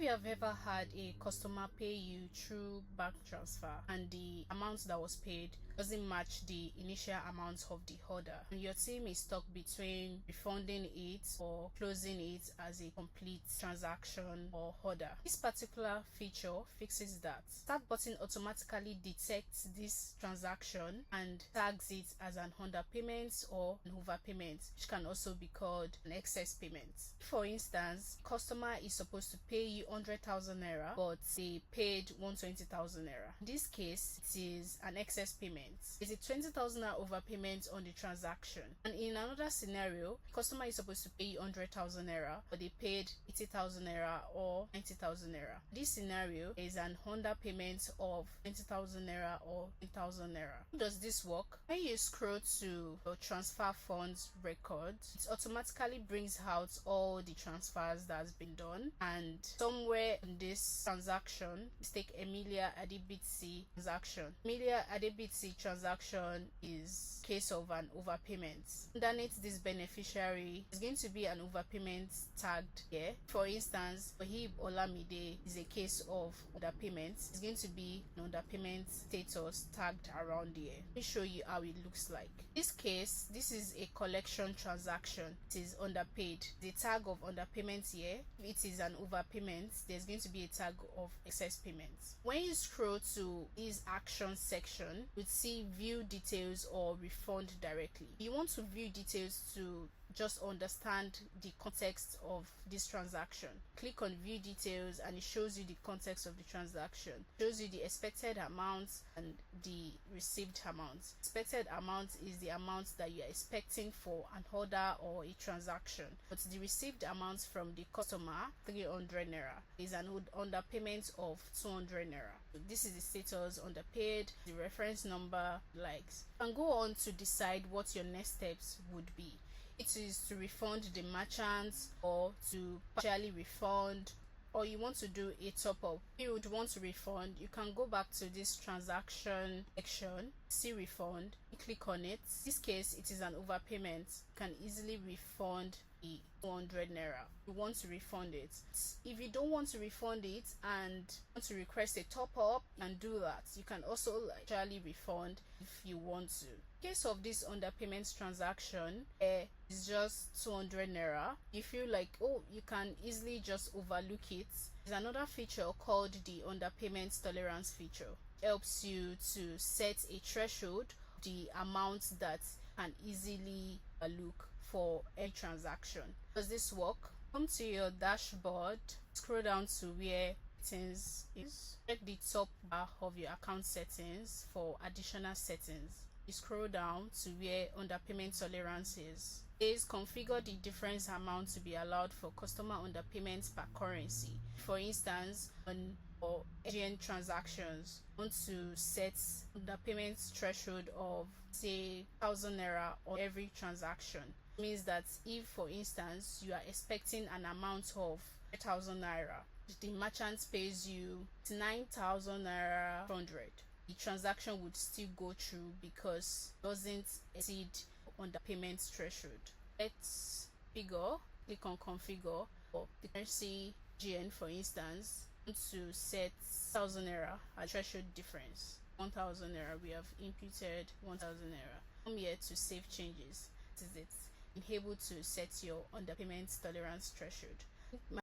you have ever had a customer pay you through bank transfer and the amount that was paid doesn't match the initial amount of the order, and your team is stuck between refunding it or closing it as a complete transaction or order? This particular feature fixes that. Startbutton automatically detects this transaction and tags it as an underpayment or an overpayment, which can also be called an excess payment. For instance, customer is supposed to pay you 100,000 naira, but they paid 120,000 naira. In this case, it is an excess payment. It's a 20,000 naira overpayment on the transaction. And in another scenario, customer is supposed to pay you 100,000 naira, but they paid 80,000 naira or 90,000 naira. This scenario is an underpayment of 20,000 naira or 10,000 naira. How does this work? When you scroll to your transfer funds record, it automatically brings out all the transfers that has been done, and somewhere in this transaction, let's take Emilia Adebisi transaction. Emilia Adebisi transaction is case of an overpayment. Underneath this beneficiary is going to be an overpayment tagged here. For instance, Ohib Olamide is a case of underpayment. It's going to be an underpayment status tagged around here. Let me show you how it looks like. In this case, this is a collection transaction. It is underpaid. The tag of underpayment here. If it is an overpayment, there's going to be a tag of excess payments. When you scroll to this action section, you'd see view details or refund directly. You want to view details to just understand the context of this transaction. Click on view details and it shows you the context of the transaction. It shows you the expected amount and the received amount. Expected amount is the amount that you are expecting for an order or a transaction, but the received amount from the customer, 300 naira, is an underpayment of 200 naira. So this is the status: underpaid, the reference number, likes. You can go on to decide what your next steps would be. It is to refund the merchant or to partially refund, or you want to do a top-up. If you would want to refund, you can go back to this transaction section, see refund, you click on it. In this case, it is an overpayment. You can easily refund the 200 naira. You want to refund it. If you don't want to refund it and want to request a top-up, you can do that. You can also actually refund if you want to. In case of this underpayment transaction, it's just 200 naira. You feel like, oh, you can easily just overlook it. There's another feature called the underpayment tolerance feature. It helps you to set a threshold, the amount that can easily look for a transaction. Does this work? Come to your dashboard, scroll down to where settings is. Check the top bar of your account settings for additional settings. You scroll down to where underpayment tolerance is. Configure the difference amount to be allowed for customer underpayments per currency. For instance, on or AGN transactions, want to set underpayment threshold of say 1,000 naira on every transaction. It means that if, for instance, you are expecting an amount of 1,000 naira, the merchant pays you 9,000 naira 100. The transaction would still go through because it doesn't exceed underpayment threshold. Let's figure, click on configure for the currency GN, for instance, to set 1,000 naira a threshold difference. 1,000 naira, we have imputed 1,000 naira. Come here to save changes. This is it. You're able to set your underpayment tolerance threshold.